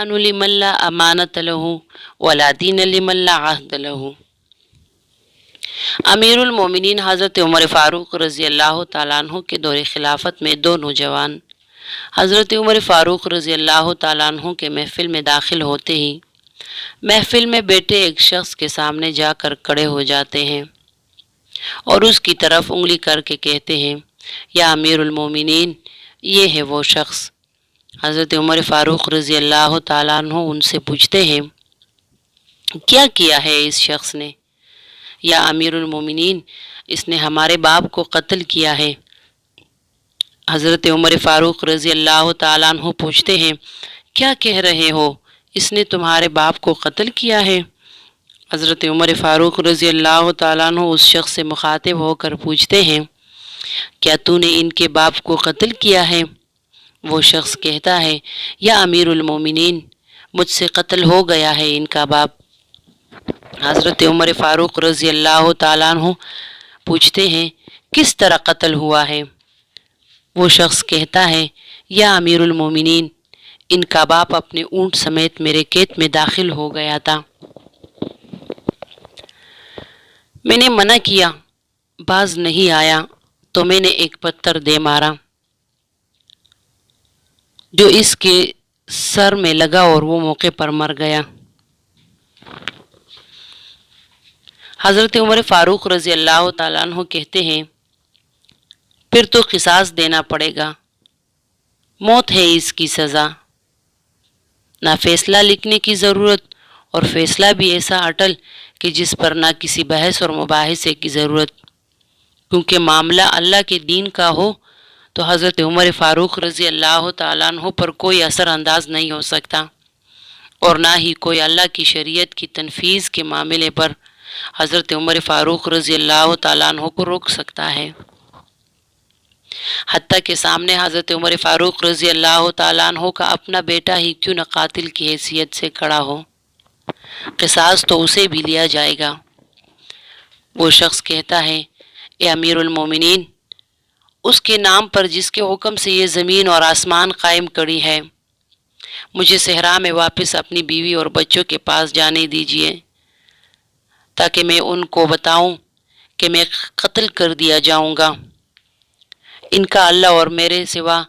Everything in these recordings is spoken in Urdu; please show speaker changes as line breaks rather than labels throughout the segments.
لمن لا امانت لہ ولا دین لمن لا عہد لہ۔ امیر المومنین حضرت عمر فاروق رضی اللہ تعالیٰ عنہ کے دور خلافت میں دو نوجوان حضرت عمر فاروق رضی اللہ تعالیٰ عنہ کے محفل میں داخل ہوتے ہی محفل میں بیٹھے ایک شخص کے سامنے جا کر کھڑے ہو جاتے ہیں اور اس کی طرف انگلی کر کے کہتے ہیں، یا امیر المومنین، یہ ہے وہ شخص۔ حضرت عمر فاروق رضی اللہ تعالیٰ عنہ ان سے پوچھتے ہیں، کیا کیا ہے اس شخص نے؟ یا امیر المومنین، اس نے ہمارے باپ کو قتل کیا ہے۔ حضرت عمر فاروق رضی اللہ تعالیٰ عنہ پوچھتے ہیں، کیا کہہ رہے ہو؟ اس نے تمہارے باپ کو قتل کیا ہے؟ حضرت عمر فاروق رضی اللہ تعالیٰ عنہ اس شخص سے مخاطب ہو کر پوچھتے ہیں، کیا تو نے ان کے باپ کو قتل کیا ہے؟ وہ شخص کہتا ہے، یا امیر المومنین، مجھ سے قتل ہو گیا ہے ان کا باپ۔ حضرت عمر فاروق رضی اللہ تعالیٰ عنہ پوچھتے ہیں، کس طرح قتل ہوا ہے؟ وہ شخص کہتا ہے، یا امیر المومنین، ان کا باپ اپنے اونٹ سمیت میرے کھیت میں داخل ہو گیا تھا۔ میں نے منع کیا، باز نہیں آیا تو میں نے ایک پتھر دے مارا جو اس کے سر میں لگا اور وہ موقع پر مر گیا۔ حضرت عمر فاروق رضی اللہ تعالیٰ عنہ کہتے ہیں، پھر تو قصاص دینا پڑے گا، موت ہے اس کی سزا۔ نہ فیصلہ لکھنے کی ضرورت اور فیصلہ بھی ایسا اٹل کہ جس پر نہ کسی بحث اور مباحثے کی ضرورت، کیونکہ معاملہ اللہ کے دین کا ہو تو حضرت عمر فاروق رضی اللہ تعالیٰ عنہ پر کوئی اثر انداز نہیں ہو سکتا، اور نہ ہی کوئی اللہ کی شریعت کی تنفیذ کے معاملے پر حضرت عمر فاروق رضی اللہ تعالیٰ عنہ کو روک سکتا ہے، حتیٰ کہ سامنے حضرت عمر فاروق رضی اللہ تعالیٰ عنہ کا اپنا بیٹا ہی کیوں نہ قاتل کی حیثیت سے کھڑا ہو، قصاص تو اسے بھی لیا جائے گا۔ وہ شخص کہتا ہے، اے امیر المومنین، اس کے نام پر جس کے حکم سے یہ زمین اور آسمان قائم کری ہے، مجھے صحرا میں واپس اپنی بیوی اور بچوں کے پاس جانے دیجیے تاکہ میں ان کو بتاؤں کہ میں قتل کر دیا جاؤں گا، ان کا اللہ اور میرے سوا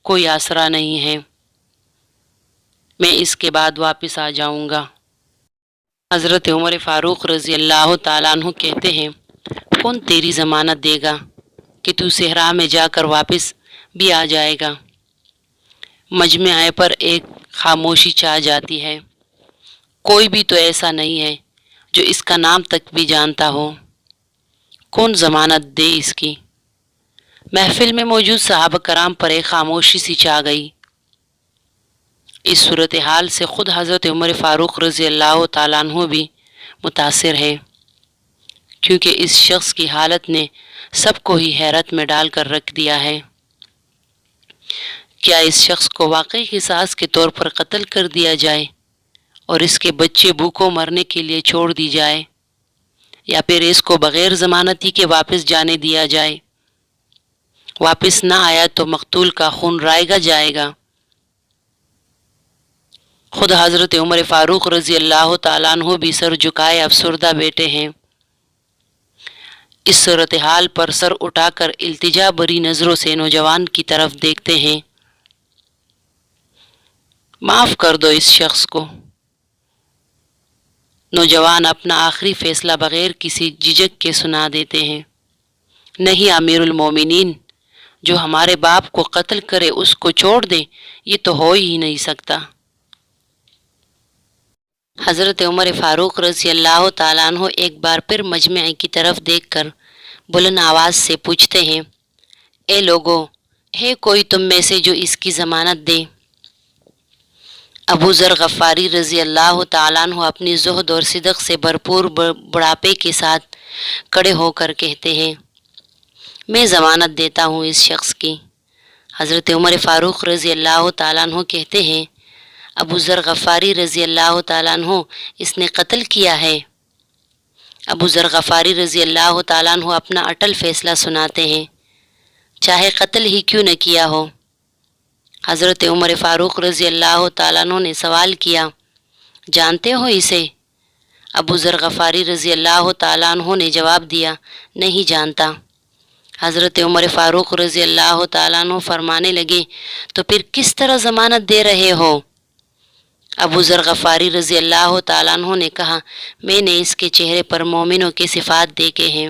کوئی آسرا نہیں ہے، میں اس کے بعد واپس آ جاؤں گا۔ حضرت عمر فاروق رضی اللہ تعالیٰ عنہ کہتے ہیں، کون تیری ضمانت دے گا کہ تو صحرا میں جا کر واپس بھی آ جائے گا؟ مجمع پر ایک خاموشی چھا جاتی ہے، کوئی بھی تو ایسا نہیں ہے جو اس کا نام تک بھی جانتا ہو، کون ضمانت دے اس کی؟ محفل میں موجود صحابہ کرام پر ایک خاموشی سی چھا گئی۔ اس صورتحال سے خود حضرت عمر فاروق رضی اللہ تعالیٰ عنہ بھی متاثر ہے، کیونکہ اس شخص کی حالت نے سب کو ہی حیرت میں ڈال کر رکھ دیا ہے۔ کیا اس شخص کو واقعی قصاص کے طور پر قتل کر دیا جائے اور اس کے بچے بھوکوں مرنے کے لیے چھوڑ دی جائے، یا پھر اس کو بغیر ضمانتی کے واپس جانے دیا جائے؟ واپس نہ آیا تو مقتول کا خون رائے گا جائے گا۔ خود حضرت عمر فاروق رضی اللہ تعالیٰ عنہ بھی سر جھکائے افسردہ بیٹھے ہیں۔ اس صورتحال پر سر اٹھا کر التجا بری نظروں سے نوجوان کی طرف دیکھتے ہیں، معاف کر دو اس شخص کو۔ نوجوان اپنا آخری فیصلہ بغیر کسی جھجک کے سنا دیتے ہیں، نہیں امیر المومنین، جو ہمارے باپ کو قتل کرے اس کو چھوڑ دے، یہ تو ہو ہی نہیں سکتا۔ حضرت عمر فاروق رضی اللہ تعالیٰ عنہ ایک بار پھر مجمع کی طرف دیکھ کر بلند آواز سے پوچھتے ہیں، اے لوگو، ہے کوئی تم میں سے جو اس کی ضمانت دے؟ ابو ذر غفاری رضی اللہ تعالیٰ عنہ اپنی زہد اور صدق سے بھرپور بڑھاپے کے ساتھ کھڑے ہو کر کہتے ہیں، میں ضمانت دیتا ہوں اس شخص کی۔ حضرت عمر فاروق رضی اللہ تعالیٰ عنہ کہتے ہیں، ابو ذر غفاری رضی اللہ تعالیٰ عنہ، اس نے قتل کیا ہے۔ ابو ذر غفاری رضی اللہ تعالیٰ عنہ اپنا اٹل فیصلہ سناتے ہیں، چاہے قتل ہی کیوں نہ کیا ہو۔ حضرت عمر فاروق رضی اللہ تعالیٰ عنہ نے سوال کیا، جانتے ہو اسے؟ ابو ذر غفاری رضی اللہ تعالیٰ عنہ نے جواب دیا، نہیں جانتا۔ حضرت عمر فاروق رضی اللہ تعالیٰ عنہ فرمانے لگے، تو پھر کس طرح ضمانت دے رہے ہو؟ ابو ذر غفاری رضی اللہ تعالیٰ عنہ نے کہا، میں نے اس کے چہرے پر مومنوں کی صفات دیکھے ہیں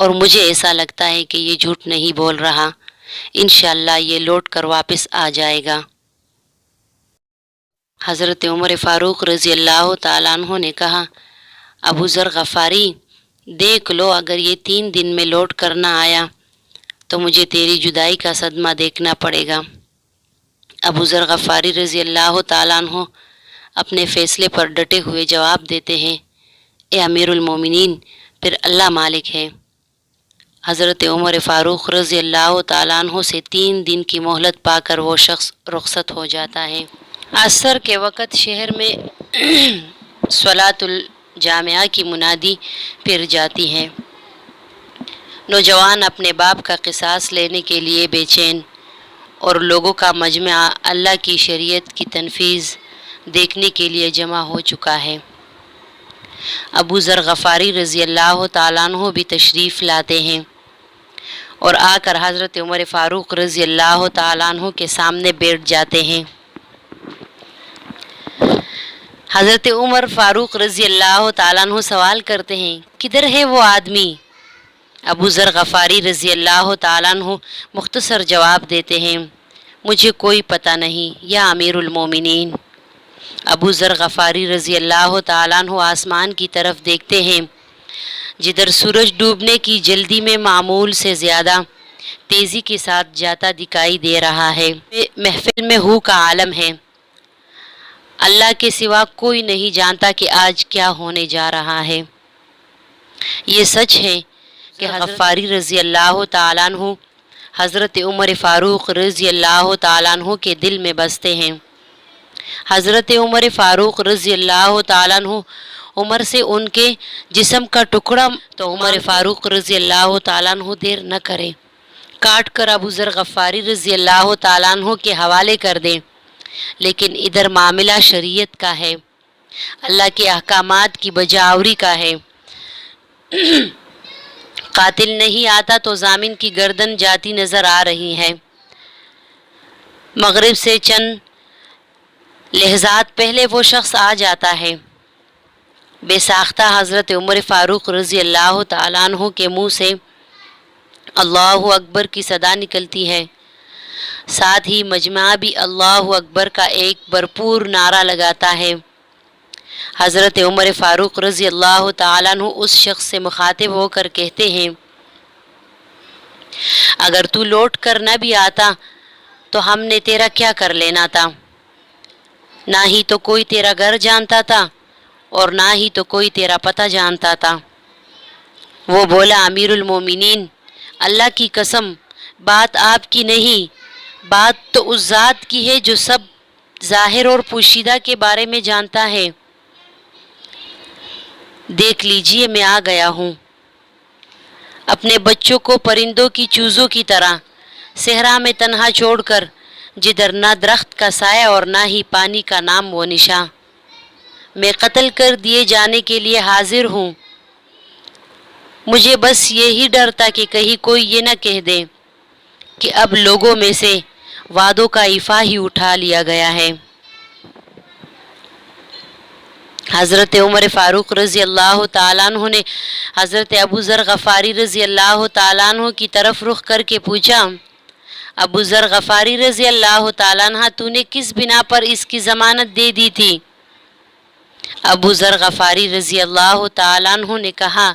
اور مجھے ایسا لگتا ہے کہ یہ جھوٹ نہیں بول رہا، انشاءاللہ یہ لوٹ کر واپس آ جائے گا۔ حضرت عمر فاروق رضی اللہ تعالیٰ عنہ نے کہا، ابو ذر غفاری دیکھ لو، اگر یہ 3 دن میں لوٹ کر نہ آیا تو مجھے تیری جدائی کا صدمہ دیکھنا پڑے گا۔ ابو ذر غفاری رضی اللہ تعالیٰ عنہ اپنے فیصلے پر ڈٹے ہوئے جواب دیتے ہیں، اے امیر المومنین، پھر اللہ مالک ہے۔ حضرت عمر فاروق رضی اللہ تعالیٰ عنہ سے 3 دن کی مہلت پا کر وہ شخص رخصت ہو جاتا ہے۔ عصر کے وقت شہر میں صلاۃ الجامعہ کی منادی پھر جاتی ہے۔ نوجوان اپنے باپ کا قصاص لینے کے لیے بے چین اور لوگوں کا مجمع اللہ کی شریعت کی تنفیذ دیکھنے کے لیے جمع ہو چکا ہے۔ ابو ذر غفاری رضی اللہ تعالیٰ عنہ بھی تشریف لاتے ہیں اور آ کر حضرت عمر فاروق رضی اللہ تعالیٰ عنہ کے سامنے بیٹھ جاتے ہیں۔ حضرت عمر فاروق رضی اللہ تعالیٰ عنہ سوال کرتے ہیں، کدھر ہے وہ آدمی؟ ابو ذر غفاری رضی اللہ تعالیٰ عنہ مختصر جواب دیتے ہیں، مجھے کوئی پتہ نہیں یا امیر المومنین۔ ابو ذر غفاری رضی اللہ تعالیٰ عنہ آسمان کی طرف دیکھتے ہیں، جدھر سورج ڈوبنے کی جلدی میں معمول سے زیادہ تیزی کے ساتھ جاتا دکھائی دے رہا ہے۔ محفل میں ہو کا عالم ہے، اللہ کے سوا کوئی نہیں جانتا کہ آج کیا ہونے جا رہا ہے۔ یہ سچ ہے کہ غفاری رضی اللہ تعالیٰ عنہ حضرت عمر فاروق رضی اللہ تعالیٰ عنہ کے دل میں بستے ہیں۔ حضرت عمر فاروق رضی اللہ تعالیٰ عنہ عمر سے ان کے جسم کا ٹکڑا تو عمر فاروق رضی اللہ تعالیٰ عنہ دیر نہ کرے، کاٹ کر ابو ذر غفاری رضی اللہ تعالیٰ عنہ کے حوالے کر دیں۔ لیکن ادھر معاملہ شریعت کا ہے، اللہ کے احکامات کی بجاوری کا ہے۔ قاتل نہیں آتا تو ضامن کی گردن جاتی نظر آ رہی ہے۔ مغرب سے چند لحظات پہلے وہ شخص آ جاتا ہے۔ بے ساختہ حضرت عمر فاروق رضی اللہ تعالیٰ عنہ کے منہ سے اللہ اکبر کی صدا نکلتی ہے، ساتھ ہی مجمع بھی اللہ اکبر کا ایک بھرپور نعرہ لگاتا ہے۔ حضرت عمر فاروق رضی اللہ تعالیٰ عنہ اس شخص سے مخاطب ہو کر کہتے ہیں، اگر تو لوٹ کر نہ بھی آتا تو ہم نے تیرا کیا کر لینا تھا؟ نہ ہی تو کوئی تیرا گھر جانتا تھا اور نہ ہی تو کوئی تیرا پتہ جانتا تھا۔ وہ بولا، امیر المومنین، اللہ کی قسم، بات آپ کی نہیں، بات تو اس ذات کی ہے جو سب ظاہر اور پوشیدہ کے بارے میں جانتا ہے۔ دیکھ لیجئے میں آ گیا ہوں، اپنے بچوں کو پرندوں کی چوزوں کی طرح صحرا میں تنہا چھوڑ کر، جدھر نہ درخت کا سایہ اور نہ ہی پانی کا نام و نشاں۔ میں قتل کر دیے جانے کے لیے حاضر ہوں۔ مجھے بس یہی ڈر تھا کہ کہیں کوئی یہ نہ کہہ دے کہ اب لوگوں میں سے وعدوں کا ایفا ہی اٹھا لیا گیا ہے۔ حضرت عمر فاروق رضی اللہ تعالیٰ عنہ نے حضرت ابو ذر غفاری رضی اللہ تعالیٰ عنہ کی طرف رخ کر کے پوچھا، ابو ذر غفاری رضی اللہ تعالیٰ عنہ، تو نے کس بنا پر اس کی ضمانت دے دی تھی؟ ابو ذر غفاری رضی اللہ تعالیٰ عنہ نے کہا،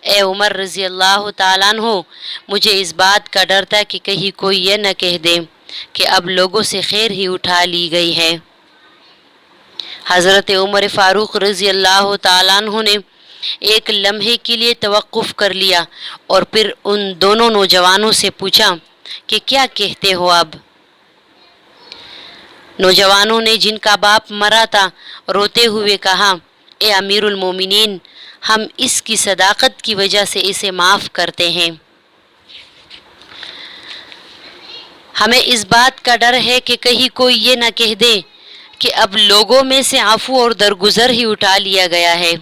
اے عمر رضی اللہ تعالیٰ عنہ، مجھے اس بات کا ڈر تھا کہ کہیں کوئی یہ نہ کہہ دے کہ اب لوگوں سے خیر ہی اٹھا لی گئی ہے۔ حضرت عمر فاروق رضی اللہ تعالیٰ عنہ نے ایک لمحے کے لیے توقف کر لیا اور پھر ان دونوں نوجوانوں سے پوچھا کہ کیا کہتے ہو اب؟ نوجوانوں نے، جن کا باپ مرا تھا، روتے ہوئے کہا، اے امیر المومنین، ہم اس کی صداقت کی وجہ سے اسے معاف کرتے ہیں۔ ہمیں اس بات کا ڈر ہے کہ کہیں کوئی یہ نہ کہہ دے کہ اب لوگوں میں سے عفو اور درگزر ہی اٹھا لیا گیا ہے۔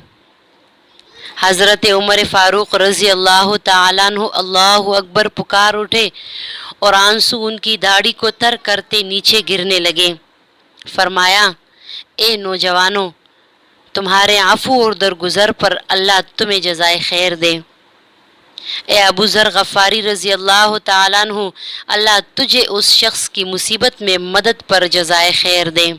حضرت عمر فاروق رضی اللہ تعالیٰ عنہ اللہ اکبر پکار اٹھے اور آنسو ان کی داڑھی کو تر کرتے نیچے گرنے لگے۔ فرمایا، اے نوجوانوں، تمہارے عفو اور درگزر پر اللہ تمہیں جزائے خیر دے۔ اے ابو ذر غفاری رضی اللہ تعالیٰ عنہ، اللہ تجھے اس شخص کی مصیبت میں مدد پر جزائے خیر دے،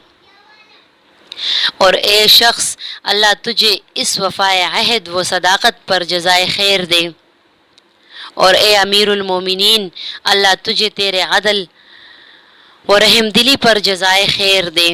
اور اے شخص، اللہ تجھے اس وفائے عہد و صداقت پر جزائے خیر دے، اور اے امیر المومنین، اللہ تجھے تیرے عدل و رحم دلی پر جزائے خیر دے۔